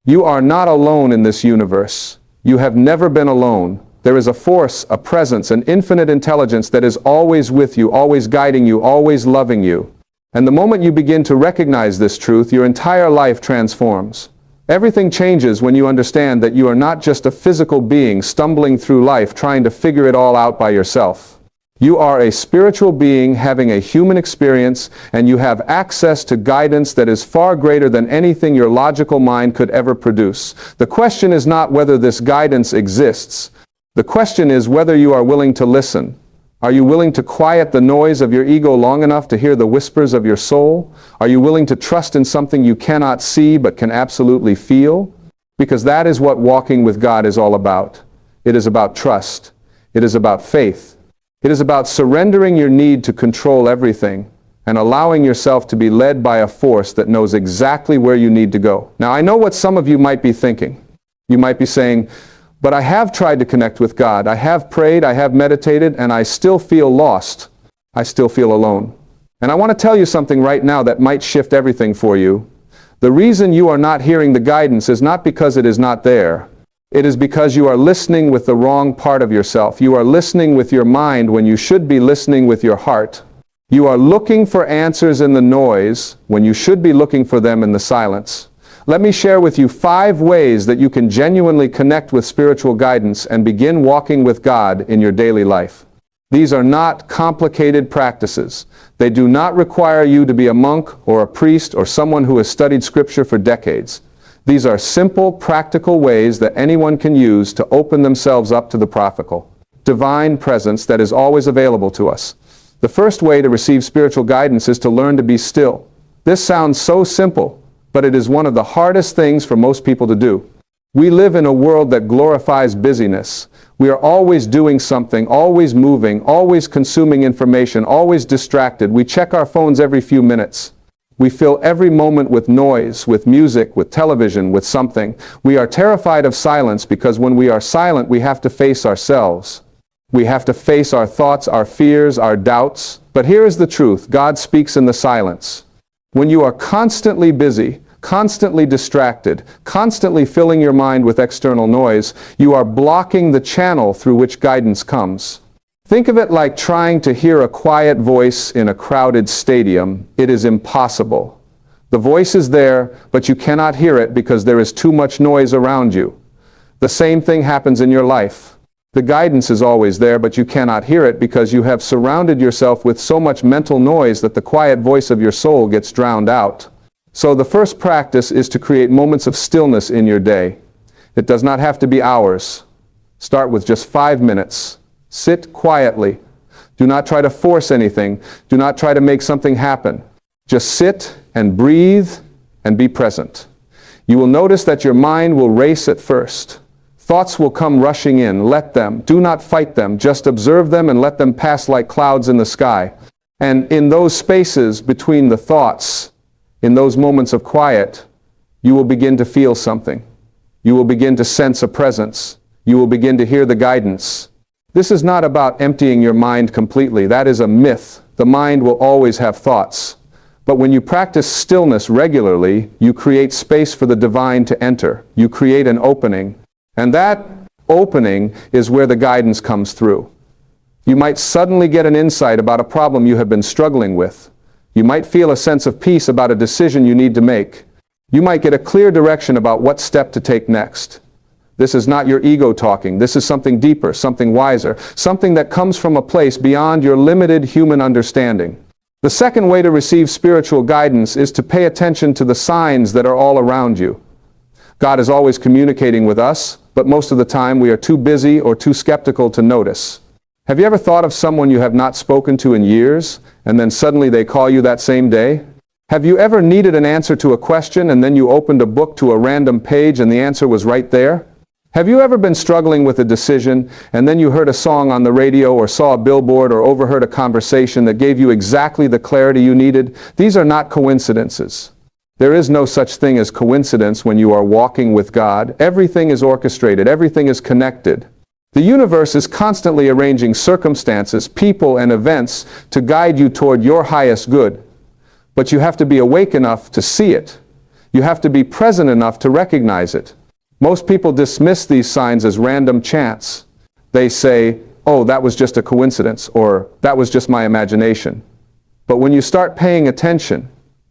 You are not alone in this universe. You have never been alone. There is a force, a presence, an infinite intelligence that is always with you, always guiding you, always loving you. And the moment you begin to recognize this truth, your entire life transforms. Everything changes when you understand that you are not just a physical being stumbling through life trying to figure it all out by yourself. You are a spiritual being having a human experience, and you have access to guidance that is far greater than anything your logical mind could ever produce. The question is not whether this guidance exists. The question is whether you are willing to listen. Are you willing to quiet the noise of your ego long enough to hear the whispers of your soul? Are you willing to trust in something you cannot see but can absolutely feel? Because that is what walking with God is all about. It is about trust. It is about faith. It is about surrendering your need to control everything and allowing yourself to be led by a force that knows exactly where you need to go. Now, I know what some of you might be thinking. You might be saying, but I have tried to connect with God. I have prayed, I have meditated, and I still feel lost. I still feel alone. And I want to tell you something right now that might shift everything for you. The reason you are not hearing the guidance is not because it is not there. It is because you are listening with the wrong part of yourself. You are listening with your mind when you should be listening with your heart. You are looking for answers in the noise when you should be looking for them in the silence. Let me share with you 5 ways that you can genuinely connect with spiritual guidance and begin walking with God in your daily life. These are not complicated practices. They do not require you to be a monk or a priest or someone who has studied Scripture for decades. These are simple, practical ways that anyone can use to open themselves up to the prophetic, divine presence that is always available to us. The first way to receive spiritual guidance is to learn to be still. This sounds so simple, but it is one of the hardest things for most people to do. We live in a world that glorifies busyness. We are always doing something, always moving, always consuming information, always distracted. We check our phones every few minutes. We fill every moment with noise, with music, with television, with something. We are terrified of silence because when we are silent, we have to face ourselves. We have to face our thoughts, our fears, our doubts. But here is the truth. God speaks in the silence. When you are constantly busy, constantly distracted, constantly filling your mind with external noise, you are blocking the channel through which guidance comes. Think of it like trying to hear a quiet voice in a crowded stadium. It is impossible. The voice is there, but you cannot hear it because there is too much noise around you. The same thing happens in your life. The guidance is always there, but you cannot hear it because you have surrounded yourself with so much mental noise that the quiet voice of your soul gets drowned out. So the first practice is to create moments of stillness in your day. It does not have to be hours. Start with just 5 minutes. Sit quietly. Do not try to force anything. Do not try to make something happen. Just sit and breathe and be present. You will notice that your mind will race at first. Thoughts will come rushing in. Let them. Do not fight them. Just observe them and let them pass like clouds in the sky. And in those spaces between the thoughts, in those moments of quiet, you will begin to feel something. You will begin to sense a presence. You will begin to hear the guidance. This is not about emptying your mind completely. That is a myth. The mind will always have thoughts. But when you practice stillness regularly, you create space for the divine to enter. You create an opening. And that opening is where the guidance comes through. You might suddenly get an insight about a problem you have been struggling with. You might feel a sense of peace about a decision you need to make. You might get a clear direction about what step to take next. This is not your ego talking. This is something deeper, something wiser, something that comes from a place beyond your limited human understanding. The second way to receive spiritual guidance is to pay attention to the signs that are all around you. God is always communicating with us, but most of the time we are too busy or too skeptical to notice. Have you ever thought of someone you have not spoken to in years, and then suddenly they call you that same day? Have you ever needed an answer to a question and then you opened a book to a random page and the answer was right there? Have you ever been struggling with a decision and then you heard a song on the radio or saw a billboard or overheard a conversation that gave you exactly the clarity you needed? These are not coincidences. There is no such thing as coincidence when you are walking with God. Everything is orchestrated. Everything is connected. The universe is constantly arranging circumstances, people, and events to guide you toward your highest good. But you have to be awake enough to see it. You have to be present enough to recognize it. Most people dismiss these signs as random chance. They say, "Oh, that was just a coincidence," or "that was just my imagination." But when you start paying attention,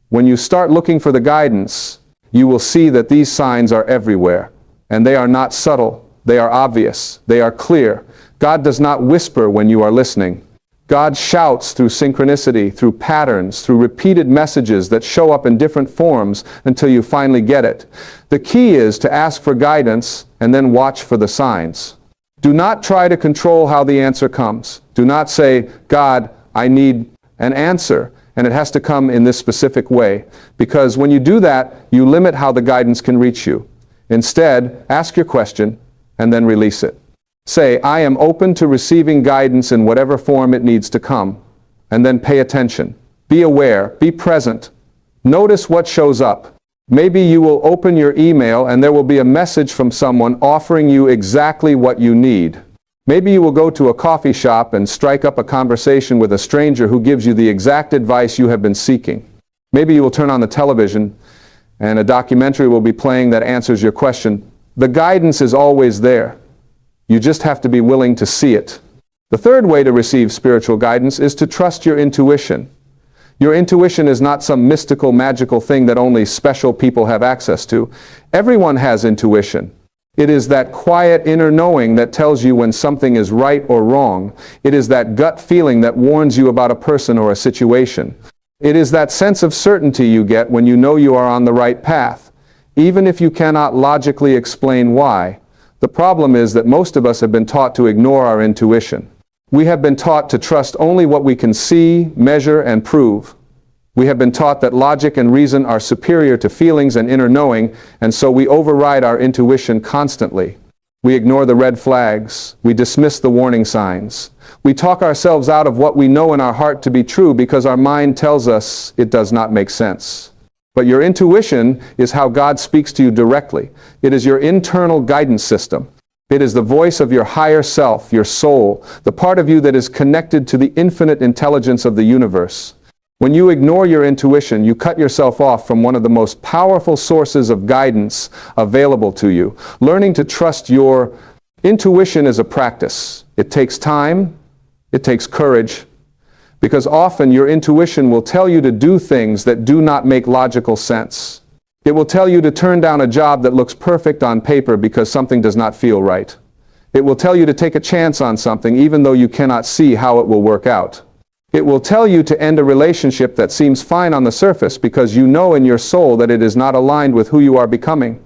when you start looking for the guidance, you will see that these signs are everywhere. And they are not subtle. They are obvious. They are clear. God does not whisper when you are listening. God shouts through synchronicity, through patterns, through repeated messages that show up in different forms until you finally get it. The key is to ask for guidance and then watch for the signs. Do not try to control how the answer comes. Do not say, "God, I need an answer, and it has to come in this specific way," because when you do that, you limit how the guidance can reach you. Instead, ask your question and then release it. Say, "I am open to receiving guidance in whatever form it needs to come," and then pay attention. Be aware, be present. Notice what shows up. Maybe you will open your email and there will be a message from someone offering you exactly what you need. Maybe you will go to a coffee shop and strike up a conversation with a stranger who gives you the exact advice you have been seeking. Maybe you will turn on the television and a documentary will be playing that answers your question. The guidance is always there. You just have to be willing to see it. The third way to receive spiritual guidance is to trust your intuition. Your intuition is not some mystical, magical thing that only special people have access to. Everyone has intuition. It is that quiet inner knowing that tells you when something is right or wrong. It is that gut feeling that warns you about a person or a situation. It is that sense of certainty you get when you know you are on the right path, even if you cannot logically explain why. The problem is that most of us have been taught to ignore our intuition. We have been taught to trust only what we can see, measure, and prove. We have been taught that logic and reason are superior to feelings and inner knowing, and so we override our intuition constantly. We ignore the red flags. We dismiss the warning signs. We talk ourselves out of what we know in our heart to be true because our mind tells us it does not make sense. But your intuition is how God speaks to you directly. It is your internal guidance system. It is the voice of your higher self, your soul, the part of you that is connected to the infinite intelligence of the universe. When you ignore your intuition, you cut yourself off from one of the most powerful sources of guidance available to you. Learning to trust your intuition is a practice. It takes time, it takes courage, because often your intuition will tell you to do things that do not make logical sense. It will tell you to turn down a job that looks perfect on paper because something does not feel right. It will tell you to take a chance on something even though you cannot see how it will work out. It will tell you to end a relationship that seems fine on the surface because you know in your soul that it is not aligned with who you are becoming.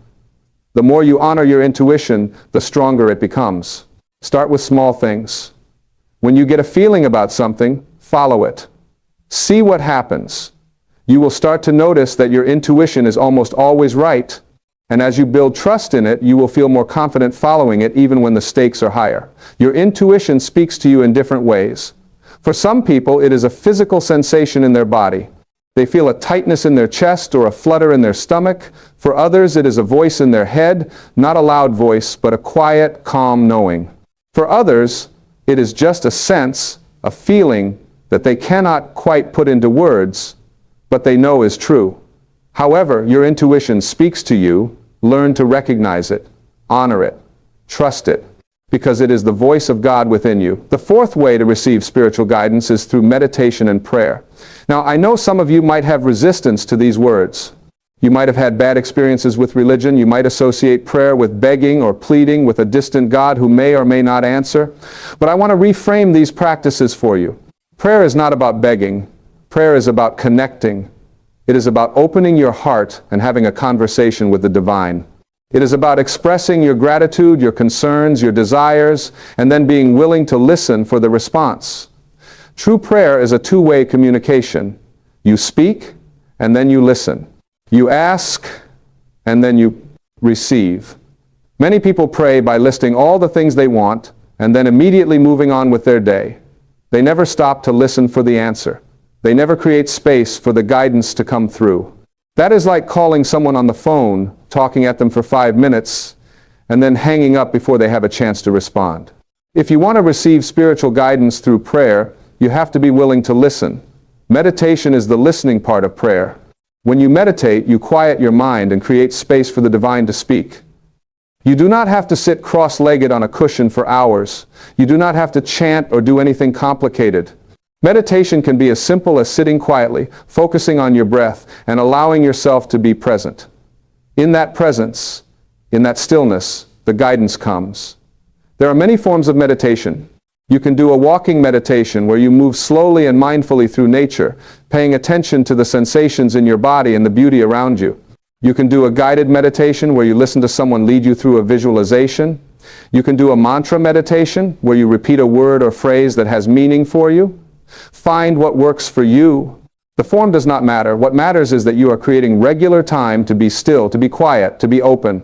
The more you honor your intuition, the stronger it becomes. Start with small things. When you get a feeling about something, follow it. See what happens. You will start to notice that your intuition is almost always right. And as you build trust in it, you will feel more confident following it even when the stakes are higher. Your intuition speaks to you in different ways. For some people, it is a physical sensation in their body. They feel a tightness in their chest or a flutter in their stomach. For others, it is a voice in their head, not a loud voice, but a quiet, calm knowing. For others, it is just a sense, a feeling that they cannot quite put into words, but they know is true. However, your intuition speaks to you. Learn to recognize it, honor it, trust it, because it is the voice of God within you. The fourth way to receive spiritual guidance is through meditation and prayer. Now, I know some of you might have resistance to these words. You might have had bad experiences with religion. You might associate prayer with begging or pleading with a distant God who may or may not answer. But I want to reframe these practices for you. Prayer is not about begging. Prayer is about connecting. It is about opening your heart and having a conversation with the divine. It is about expressing your gratitude, your concerns, your desires, and then being willing to listen for the response. True prayer is a two-way communication. You speak, and then you listen. You ask, and then you receive. Many people pray by listing all the things they want, and then immediately moving on with their day. They never stop to listen for the answer. They never create space for the guidance to come through. That is like calling someone on the phone, talking at them for 5 minutes, and then hanging up before they have a chance to respond. If you want to receive spiritual guidance through prayer, you have to be willing to listen. Meditation is the listening part of prayer. When you meditate, you quiet your mind and create space for the divine to speak. You do not have to sit cross-legged on a cushion for hours. You do not have to chant or do anything complicated. Meditation can be as simple as sitting quietly, focusing on your breath, and allowing yourself to be present. In that presence, in that stillness, the guidance comes. There are many forms of meditation. You can do a walking meditation where you move slowly and mindfully through nature, paying attention to the sensations in your body and the beauty around you. You can do a guided meditation where you listen to someone lead you through a visualization. You can do a mantra meditation where you repeat a word or phrase that has meaning for you. Find what works for you. The form does not matter. What matters is that you are creating regular time to be still, to be quiet, to be open.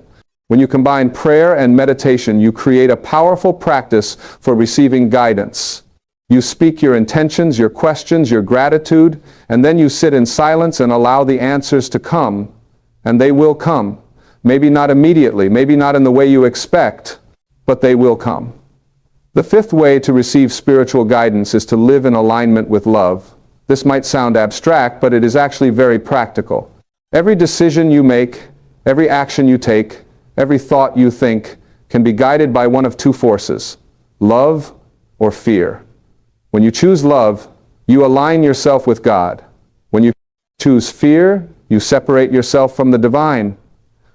When you combine prayer and meditation, you create a powerful practice for receiving guidance. You speak your intentions, your questions, your gratitude, and then you sit in silence and allow the answers to come. And they will come. Maybe not immediately, maybe not in the way you expect, but they will come. The fifth way to receive spiritual guidance is to live in alignment with love. This might sound abstract, but it is actually very practical. Every decision you make, every action you take, every thought you think can be guided by one of two forces, love or fear. When you choose love, you align yourself with God. When you choose fear, you separate yourself from the divine.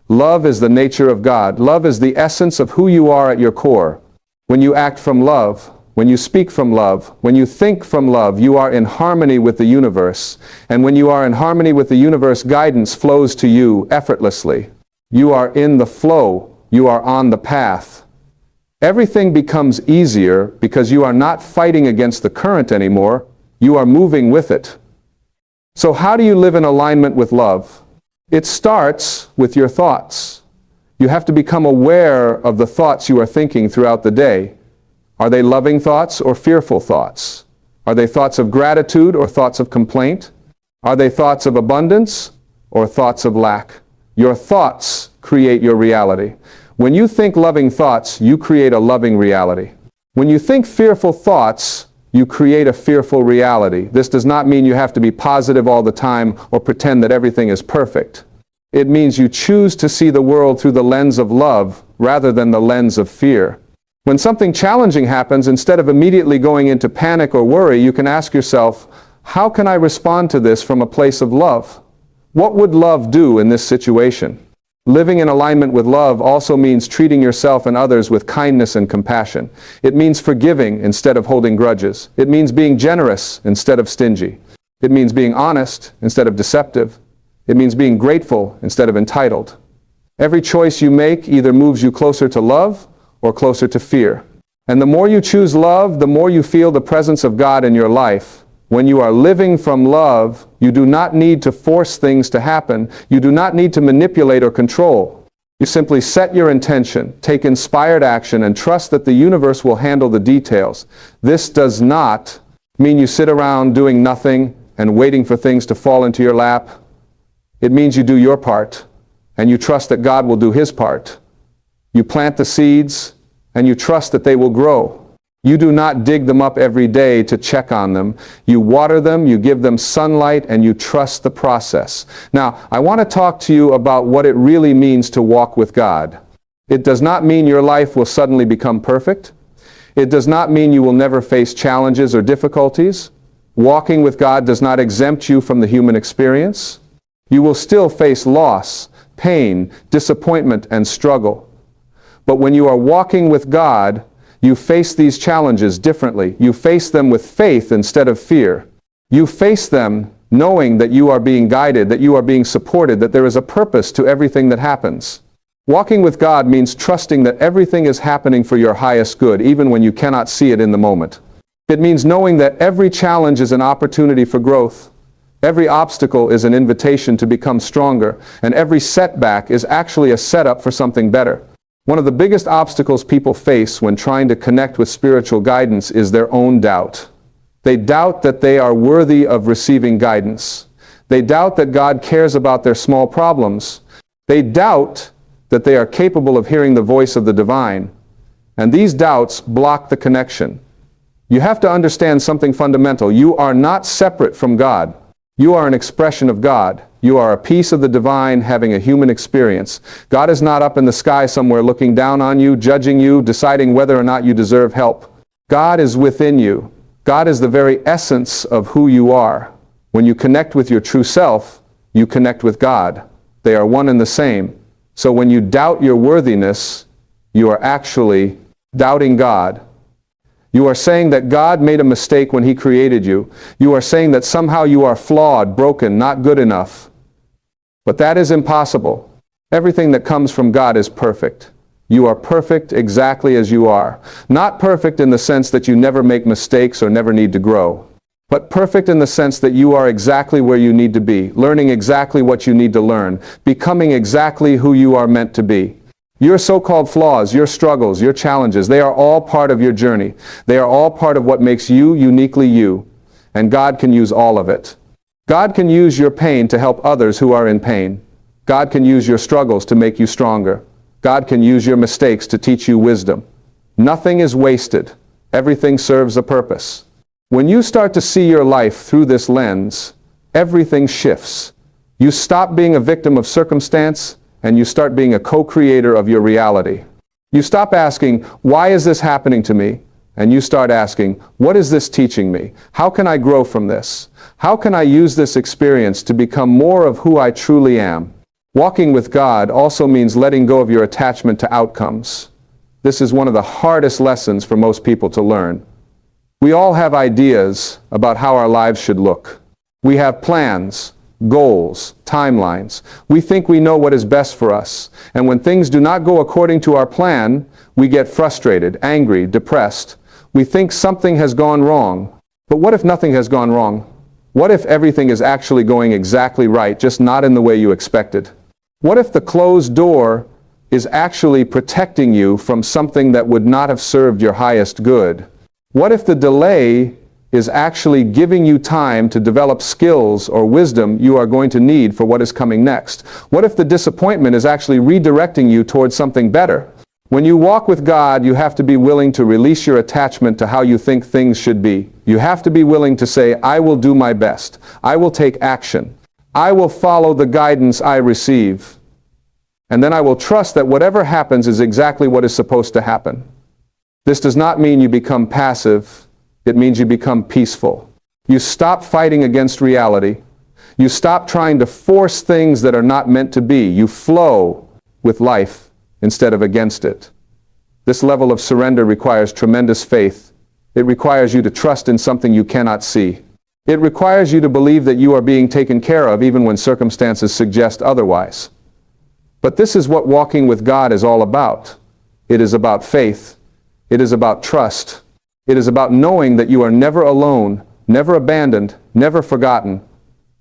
Love is the nature of God. Love is the essence of who you are at your core. When you act from love, when you speak from love, when you think from love, you are in harmony with the universe. And when you are in harmony with the universe, guidance flows to you effortlessly. You are in the flow. You are on the path. Everything becomes easier because you are not fighting against the current anymore. You are moving with it. So how do you live in alignment with love? It starts with your thoughts. You have to become aware of the thoughts you are thinking throughout the day. Are they loving thoughts or fearful thoughts? Are they thoughts of gratitude or thoughts of complaint? Are they thoughts of abundance or thoughts of lack? Your thoughts create your reality. When you think loving thoughts, you create a loving reality. When you think fearful thoughts, you create a fearful reality. This does not mean you have to be positive all the time or pretend that everything is perfect. It means you choose to see the world through the lens of love rather than the lens of fear. When something challenging happens, instead of immediately going into panic or worry, you can ask yourself, how can I respond to this from a place of love? What would love do in this situation? Living in alignment with love also means treating yourself and others with kindness and compassion. It means forgiving instead of holding grudges. It means being generous instead of stingy. It means being honest instead of deceptive. It means being grateful instead of entitled. Every choice you make either moves you closer to love or closer to fear. And the more you choose love, the more you feel the presence of God in your life. When you are living from love, you do not need to force things to happen. You do not need to manipulate or control. You simply set your intention, take inspired action, and trust that the universe will handle the details. This does not mean you sit around doing nothing and waiting for things to fall into your lap. It means you do your part, and you trust that God will do His part. You plant the seeds, and you trust that they will grow. You do not dig them up every day to check on them. You water them, you give them sunlight, and you trust the process. Now, I want to talk to you about what it really means to walk with God. It does not mean your life will suddenly become perfect. It does not mean you will never face challenges or difficulties. Walking with God does not exempt you from the human experience. You will still face loss, pain, disappointment, and struggle. But when you are walking with God, you face these challenges differently. You face them with faith instead of fear. You face them knowing that you are being guided, that you are being supported, that there is a purpose to everything that happens. Walking with God means trusting that everything is happening for your highest good, even when you cannot see it in the moment. It means knowing that every challenge is an opportunity for growth. Every obstacle is an invitation to become stronger, and every setback is actually a setup for something better. One of the biggest obstacles people face when trying to connect with spiritual guidance is their own doubt. They doubt that they are worthy of receiving guidance. They doubt that God cares about their small problems. They doubt that they are capable of hearing the voice of the divine. And these doubts block the connection. You have to understand something fundamental. You are not separate from God. You are an expression of God. You are a piece of the divine having a human experience. God is not up in the sky somewhere looking down on you, judging you, deciding whether or not you deserve help. God is within you. God is the very essence of who you are. When you connect with your true self, you connect with God. They are one and the same. So when you doubt your worthiness, you are actually doubting God. You are saying that God made a mistake when He created you. You are saying that somehow you are flawed, broken, not good enough. But that is impossible. Everything that comes from God is perfect. You are perfect exactly as you are. Not perfect in the sense that you never make mistakes or never need to grow, but perfect in the sense that you are exactly where you need to be, learning exactly what you need to learn, becoming exactly who you are meant to be. Your so-called flaws, your struggles, your challenges, they are all part of your journey. They are all part of what makes you uniquely you. And God can use all of it. God can use your pain to help others who are in pain. God can use your struggles to make you stronger. God can use your mistakes to teach you wisdom. Nothing is wasted. Everything serves a purpose. When you start to see your life through this lens, everything shifts. You stop being a victim of circumstance, and you start being a co-creator of your reality. You stop asking, why is this happening to me? And you start asking, what is this teaching me? How can I grow from this? How can I use this experience to become more of who I truly am? Walking with God also means letting go of your attachment to outcomes. This is one of the hardest lessons for most people to learn. We all have ideas about how our lives should look. We have plans, goals, timelines. We think we know what is best for us. And when things do not go according to our plan, we get frustrated, angry, depressed. We think something has gone wrong. But what if nothing has gone wrong? What if everything is actually going exactly right, just not in the way you expected? What if the closed door is actually protecting you from something that would not have served your highest good? What if the delay is actually giving you time to develop skills or wisdom you are going to need for what is coming next? What if the disappointment is actually redirecting you towards something better? When you walk with God, you have to be willing to release your attachment to how you think things should be. You have to be willing to say, I will do my best. I will take action. I will follow the guidance I receive. And then I will trust that whatever happens is exactly what is supposed to happen. This does not mean you become passive. It means you become peaceful. You stop fighting against reality. You stop trying to force things that are not meant to be. You flow with life instead of against it. This level of surrender requires tremendous faith. It requires you to trust in something you cannot see. It requires you to believe that you are being taken care of even when circumstances suggest otherwise. But this is what walking with God is all about. It is about faith. It is about trust. It is about knowing that you are never alone, never abandoned, never forgotten.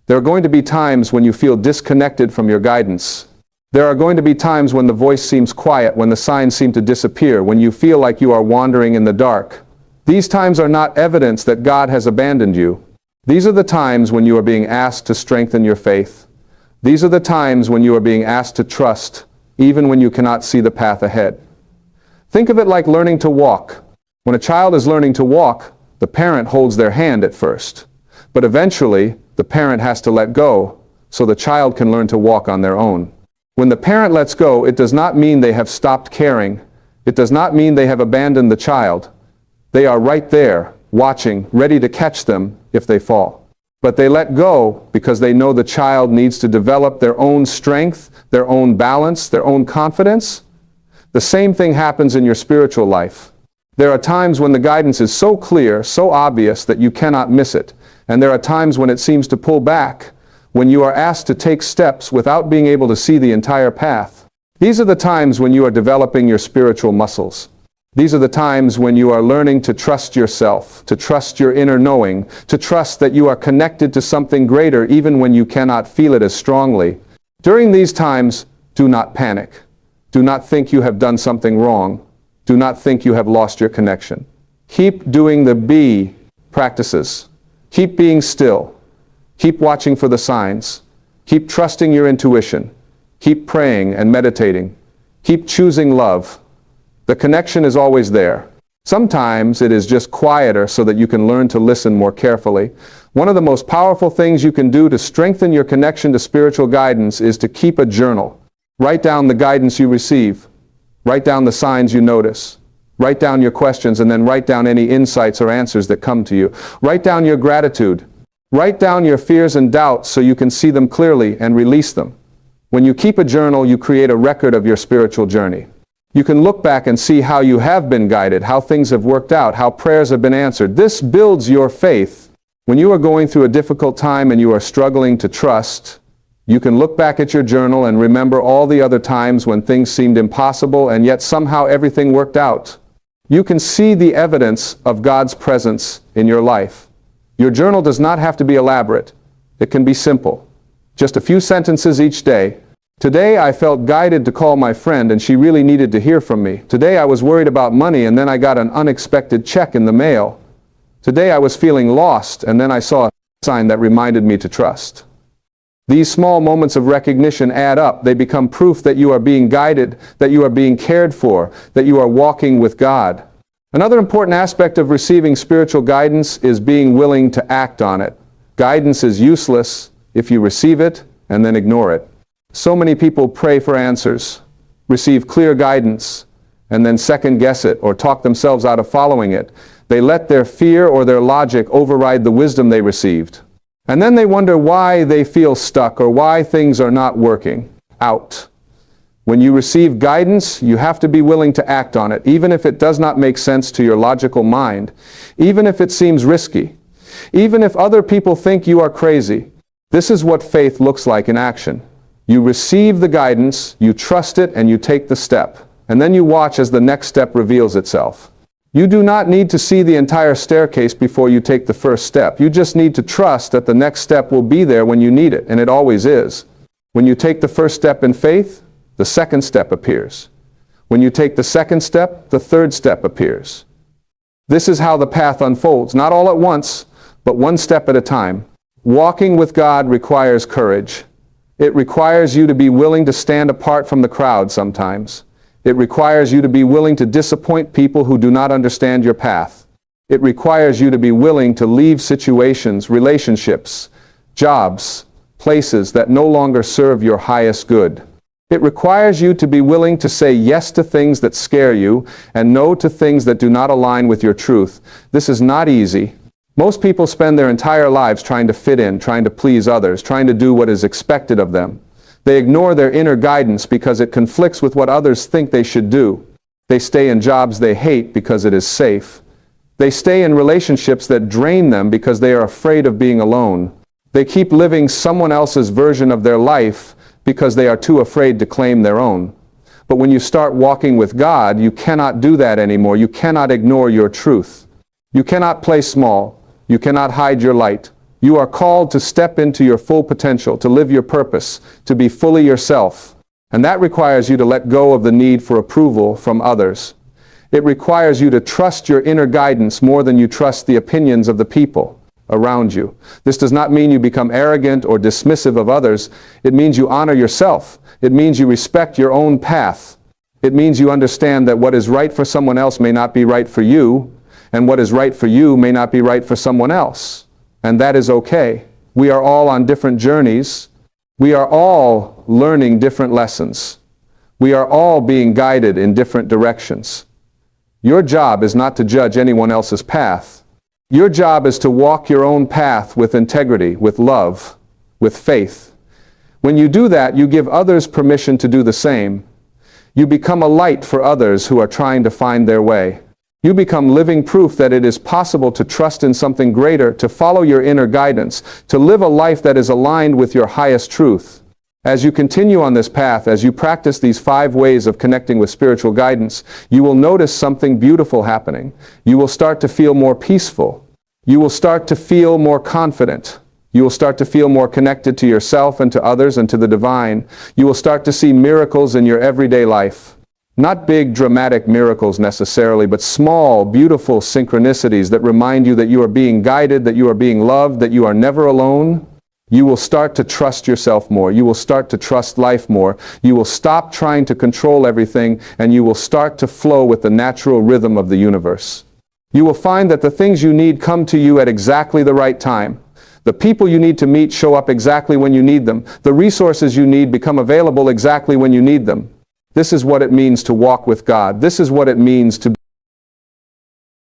There are going to be times when you feel disconnected from your guidance. There are going to be times when the voice seems quiet, when the signs seem to disappear, when you feel like you are wandering in the dark. These times are not evidence that God has abandoned you. These are the times when you are being asked to strengthen your faith. These are the times when you are being asked to trust, even when you cannot see the path ahead. Think of it like learning to walk. When a child is learning to walk, the parent holds their hand at first. But eventually, the parent has to let go so the child can learn to walk on their own. When the parent lets go, it does not mean they have stopped caring. It does not mean they have abandoned the child. They are right there, watching, ready to catch them if they fall. But they let go because they know the child needs to develop their own strength, their own balance, their own confidence. The same thing happens in your spiritual life. There are times when the guidance is so clear, so obvious that you cannot miss it. And there are times when it seems to pull back, when you are asked to take steps without being able to see the entire path. These are the times when you are developing your spiritual muscles. These are the times when you are learning to trust yourself, to trust your inner knowing, to trust that you are connected to something greater even when you cannot feel it as strongly. During these times, do not panic. Do not think you have done something wrong. Do not think you have lost your connection. Keep doing the be practices. Keep being still. Keep watching for the signs. Keep trusting your intuition. Keep praying and meditating. Keep choosing love. The connection is always there. Sometimes it is just quieter so that you can learn to listen more carefully. One of the most powerful things you can do to strengthen your connection to spiritual guidance is to keep a journal. Write down the guidance you receive. Write down the signs you notice. Write down your questions, and then write down any insights or answers that come to you. Write down your gratitude. Write down your fears and doubts so you can see them clearly and release them. When you keep a journal, you create a record of your spiritual journey. You can look back and see how you have been guided, how things have worked out, how prayers have been answered. This builds your faith. When you are going through a difficult time and you are struggling to trust, you can look back at your journal and remember all the other times when things seemed impossible and yet somehow everything worked out. You can see the evidence of God's presence in your life. Your journal does not have to be elaborate. It can be simple. Just a few sentences each day. Today I felt guided to call my friend and she really needed to hear from me. Today I was worried about money and then I got an unexpected check in the mail. Today I was feeling lost and then I saw a sign that reminded me to trust. These small moments of recognition add up. They become proof that you are being guided, that you are being cared for, that you are walking with God. Another important aspect of receiving spiritual guidance is being willing to act on it. Guidance is useless if you receive it and then ignore it. So many people pray for answers, receive clear guidance, and then second-guess it or talk themselves out of following it. They let their fear or their logic override the wisdom they received. And then they wonder why they feel stuck or why things are not working out. When you receive guidance, you have to be willing to act on it, even if it does not make sense to your logical mind, even if it seems risky, even if other people think you are crazy. This is what faith looks like in action. You receive the guidance, you trust it, and you take the step. And then you watch as the next step reveals itself. You do not need to see the entire staircase before you take the first step. You just need to trust that the next step will be there when you need it, and it always is. When you take the first step in faith, the second step appears. When you take the second step, the third step appears. This is how the path unfolds, not all at once, but one step at a time. Walking with God requires courage. It requires you to be willing to stand apart from the crowd sometimes. It requires you to be willing to disappoint people who do not understand your path. It requires you to be willing to leave situations, relationships, jobs, places that no longer serve your highest good. It requires you to be willing to say yes to things that scare you and no to things that do not align with your truth. This is not easy. Most people spend their entire lives trying to fit in, trying to please others, trying to do what is expected of them. They ignore their inner guidance because it conflicts with what others think they should do. They stay in jobs they hate because it is safe. They stay in relationships that drain them because they are afraid of being alone. They keep living someone else's version of their life because they are too afraid to claim their own. But when you start walking with God, you cannot do that anymore. You cannot ignore your truth. You cannot play small. You cannot hide your light. You are called to step into your full potential, to live your purpose, to be fully yourself. And that requires you to let go of the need for approval from others. It requires you to trust your inner guidance more than you trust the opinions of the people around you. This does not mean you become arrogant or dismissive of others. It means you honor yourself. It means you respect your own path. It means you understand that what is right for someone else may not be right for you, and what is right for you may not be right for someone else. And that is okay. We are all on different journeys. We are all learning different lessons. We are all being guided in different directions. Your job is not to judge anyone else's path. Your job is to walk your own path with integrity, with love, with faith. When you do that, you give others permission to do the same. You become a light for others who are trying to find their way. You become living proof that it is possible to trust in something greater, to follow your inner guidance, to live a life that is aligned with your highest truth. As you continue on this path, as you practice these 5 ways of connecting with spiritual guidance, you will notice something beautiful happening. You will start to feel more peaceful. You will start to feel more confident. You will start to feel more connected to yourself and to others and to the divine. You will start to see miracles in your everyday life. Not big, dramatic miracles necessarily, but small, beautiful synchronicities that remind you that you are being guided, that you are being loved, that you are never alone. You will start to trust yourself more. You will start to trust life more. You will stop trying to control everything, and you will start to flow with the natural rhythm of the universe. You will find that the things you need come to you at exactly the right time. The people you need to meet show up exactly when you need them. The resources you need become available exactly when you need them. This is what it means to walk with God. This is what it means to